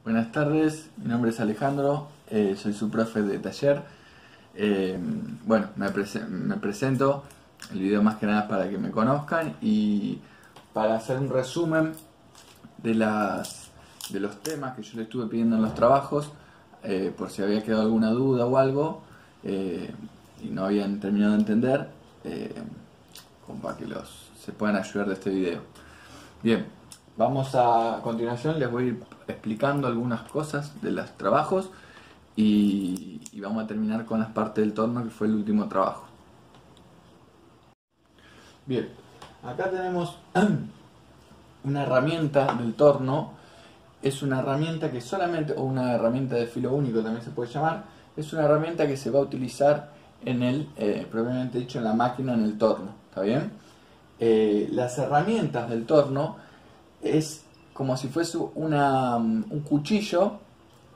Buenas tardes, mi nombre es Alejandro, soy su profe de taller. Bueno, me presento, el video más que nada es para que me conozcan y para hacer un resumen de los temas que yo le estuve pidiendo en los trabajos, por si había quedado alguna duda o algo y no habían terminado de entender, como para que se puedan ayudar de este video. Bien, a continuación les voy a ir explicando algunas cosas de los trabajos y vamos a terminar con las partes del torno, que fue el último trabajo. Bien, acá tenemos una herramienta del torno. Es una herramienta que solamente, o una herramienta de filo único también se puede llamar, es una herramienta que se va a utilizar en propiamente dicho, en la máquina, en el torno. ¿Está bien? Las herramientas del torno es como si fuese un cuchillo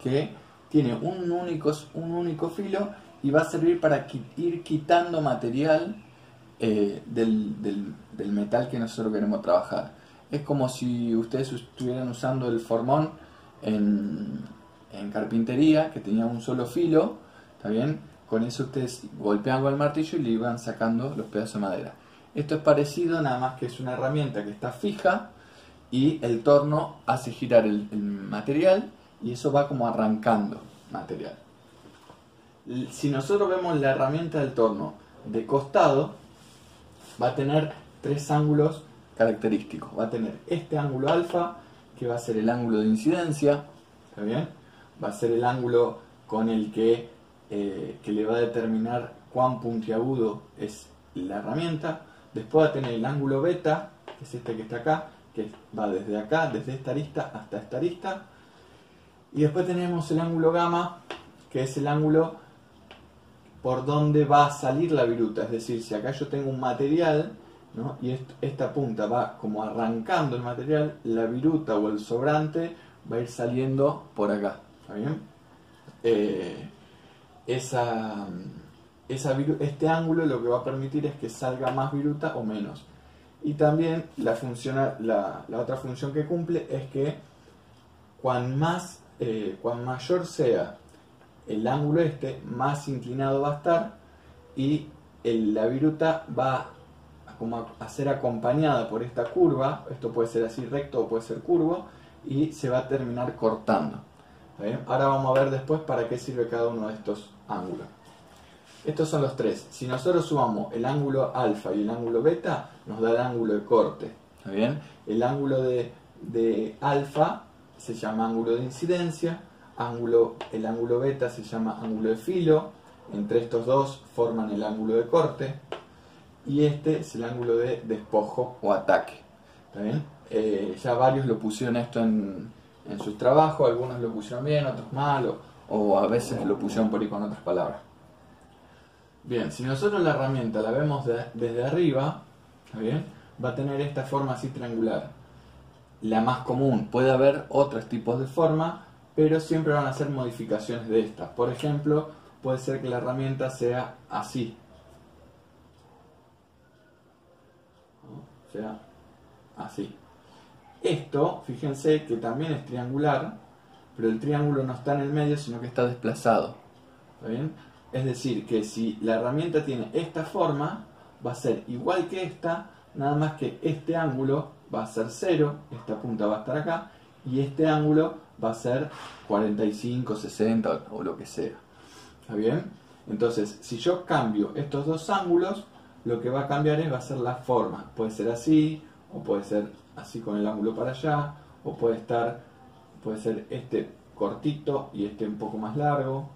que tiene un único filo y va a servir para ir quitando material del metal que nosotros queremos trabajar. Es como si ustedes estuvieran usando el formón en carpintería, que tenía un solo filo. ¿Está bien? Con eso ustedes golpean con el martillo y le iban sacando los pedazos de madera. Esto es parecido, nada más que es una herramienta que está fija y el torno hace girar el material y eso va como arrancando material. Si nosotros vemos la herramienta del torno de costado, va a tener tres ángulos característicos. Va a tener este ángulo alfa, que va a ser el ángulo de incidencia. ¿Está bien? Va a ser el ángulo con el que le va a determinar cuán puntiagudo es la herramienta. Después va a tener el ángulo beta, que es este que está acá, que va desde acá, desde esta arista hasta esta arista. Y después tenemos el ángulo gamma, que es el ángulo por donde va a salir la viruta. Es decir, si acá yo tengo un material, ¿no?, y esta punta va como arrancando el material, la viruta o el sobrante va a ir saliendo por acá. ¿Está bien? Este ángulo lo que va a permitir es que salga más viruta o menos. Y también la otra función que cumple es que cuan mayor sea el ángulo más inclinado va a estar y la viruta va a ser acompañada por esta curva. Esto puede ser así recto o puede ser curvo y se va a terminar cortando. ¿Está bien? Ahora vamos a ver después para qué sirve cada uno de estos ángulos. Estos son los tres. Si nosotros sumamos el ángulo alfa y el ángulo beta, nos da el ángulo de corte. ¿Está bien? El ángulo de alfa se llama ángulo de incidencia, el ángulo beta se llama ángulo de filo. Entre estos dos forman el ángulo de corte y este es el ángulo de despojo o ataque. ¿Está bien? Ya varios lo pusieron esto en sus trabajos, algunos lo pusieron bien, otros mal, o a veces lo pusieron por ahí con otras palabras. Bien, si nosotros la herramienta la vemos desde arriba, ¿está bien?, va a tener esta forma así triangular, la más común. Puede haber otros tipos de forma, pero siempre van a ser modificaciones de estas. Por ejemplo, puede ser que la herramienta sea así, ¿no?, sea así. Esto, fíjense que también es triangular, pero el triángulo no está en el medio, sino que está desplazado. ¿Está bien? Es decir, que si la herramienta tiene esta forma, va a ser igual que esta, nada más que este ángulo va a ser 0, esta punta va a estar acá, y este ángulo va a ser 45, 60 o lo que sea. ¿Está bien? Entonces, si yo cambio estos dos ángulos, lo que va a cambiar va a ser la forma. Puede ser así, o puede ser así con el ángulo para allá, o puede ser este cortito y este un poco más largo.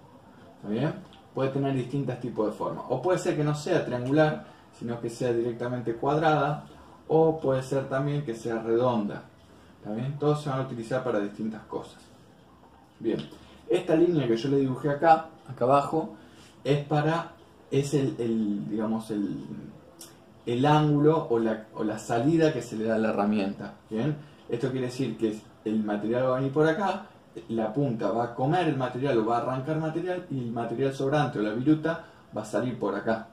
¿Está bien? Puede tener distintos tipos de formas. O puede ser que no sea triangular, sino que sea directamente cuadrada. O puede ser también que sea redonda. ¿Está bien? Todos se van a utilizar para distintas cosas. Bien. Esta línea que yo le dibujé acá abajo, es el ángulo o la salida que se le da a la herramienta. ¿Bien? Esto quiere decir que el material va a venir por acá, la punta va a comer el material o va a arrancar material y el material sobrante o la viruta va a salir por acá.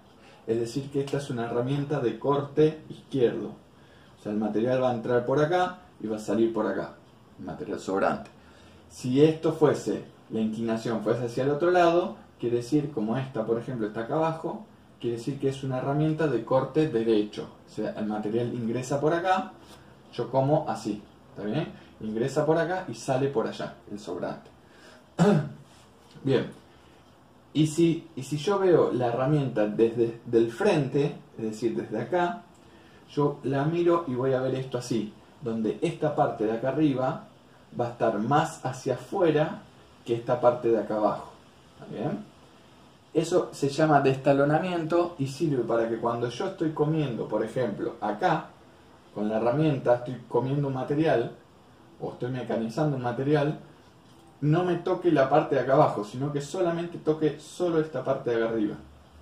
Es decir, que esta es una herramienta de corte izquierdo. O sea, el material va a entrar por acá y va a salir por acá, el material sobrante. Si esto fuese, la inclinación fuese hacia el otro lado, quiere decir, como esta, por ejemplo, está acá abajo, quiere decir que es una herramienta de corte derecho. O sea, el material ingresa por acá, yo como así, ¿está bien? Ingresa por acá y sale por allá, el sobrante. Bien, y si yo veo la herramienta desde el frente, es decir, desde acá, yo la miro y voy a ver esto así, donde esta parte de acá arriba va a estar más hacia afuera que esta parte de acá abajo. ¿Está bien? Eso se llama destalonamiento y sirve para que cuando yo estoy comiendo, por ejemplo, acá, con la herramienta, estoy comiendo un material, o estoy mecanizando un material, no me toque la parte de acá abajo, sino que solamente toque solo esta parte de acá arriba.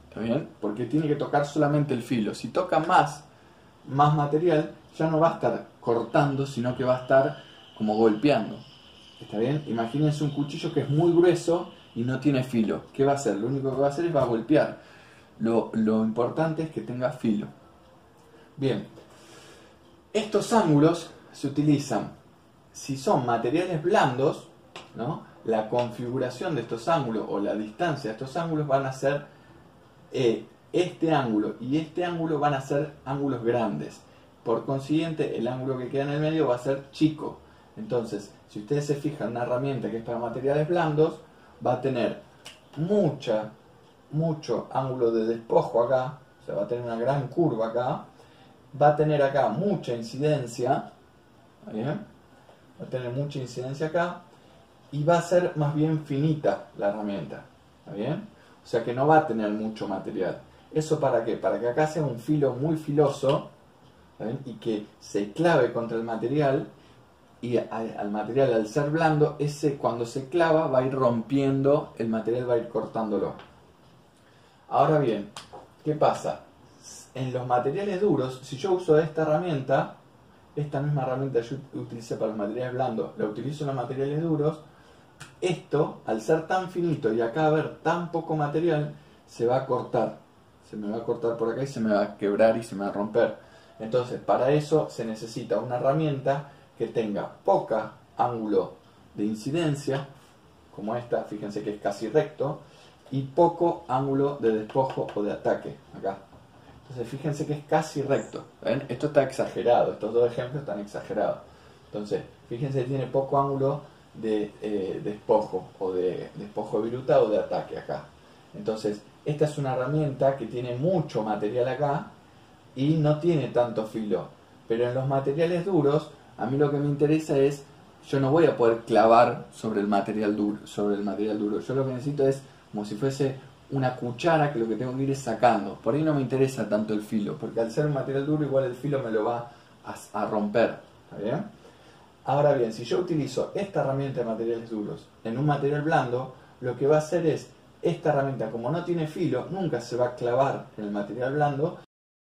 ¿Está bien? Porque tiene que tocar solamente el filo. Si toca más material, ya no va a estar cortando, sino que va a estar como golpeando. ¿Está bien? Imagínense un cuchillo que es muy grueso y no tiene filo. ¿Qué va a hacer? Lo único que va a hacer es va a golpear. Lo importante es que tenga filo. Bien, estos ángulos se utilizan si son materiales blandos, ¿no? La configuración de estos ángulos o la distancia de estos ángulos van a ser este ángulo y este ángulo van a ser ángulos grandes. Por consiguiente, el ángulo que queda en el medio va a ser chico. Entonces, si ustedes se fijan en una herramienta que es para materiales blandos, va a tener mucho ángulo de despojo acá, o sea, va a tener una gran curva acá, va a tener acá mucha incidencia, ¿bien? Va a tener mucha incidencia acá, y va a ser más bien finita la herramienta, ¿está bien? O sea que no va a tener mucho material. ¿Eso para qué? Para que acá sea un filo muy filoso, ¿está bien? Y que se clave contra el material, y al material, al ser blando, cuando se clava va a ir rompiendo el material, va a ir cortándolo. Ahora bien, ¿qué pasa? En los materiales duros, si yo uso esta herramienta, esta misma herramienta yo utilicé para los materiales blandos, la utilizo en los materiales duros, esto, al ser tan finito y acá haber tan poco material, se va a cortar. Se me va a cortar por acá y se me va a quebrar y se me va a romper. Entonces, para eso se necesita una herramienta que tenga poca ángulo de incidencia, como esta, fíjense que es casi recto, y poco ángulo de despojo o de ataque, acá. Entonces fíjense que es casi recto. ¿Ven? Esto está exagerado, estos dos ejemplos están exagerados. Entonces, fíjense que tiene poco ángulo de despojo, o de despojo de viruta o de ataque acá. Entonces, esta es una herramienta que tiene mucho material acá y no tiene tanto filo. Pero en los materiales duros, a mí lo que me interesa es, yo no voy a poder clavar sobre el material duro. Yo lo que necesito es como si fuese una cuchara, que lo que tengo que ir es sacando. Por ahí no me interesa tanto el filo, porque al ser un material duro igual el filo me lo va a romper. ¿Está bien? Ahora bien, si yo utilizo esta herramienta de materiales duros en un material blando, lo que va a hacer es, esta herramienta como no tiene filo, nunca se va a clavar en el material blando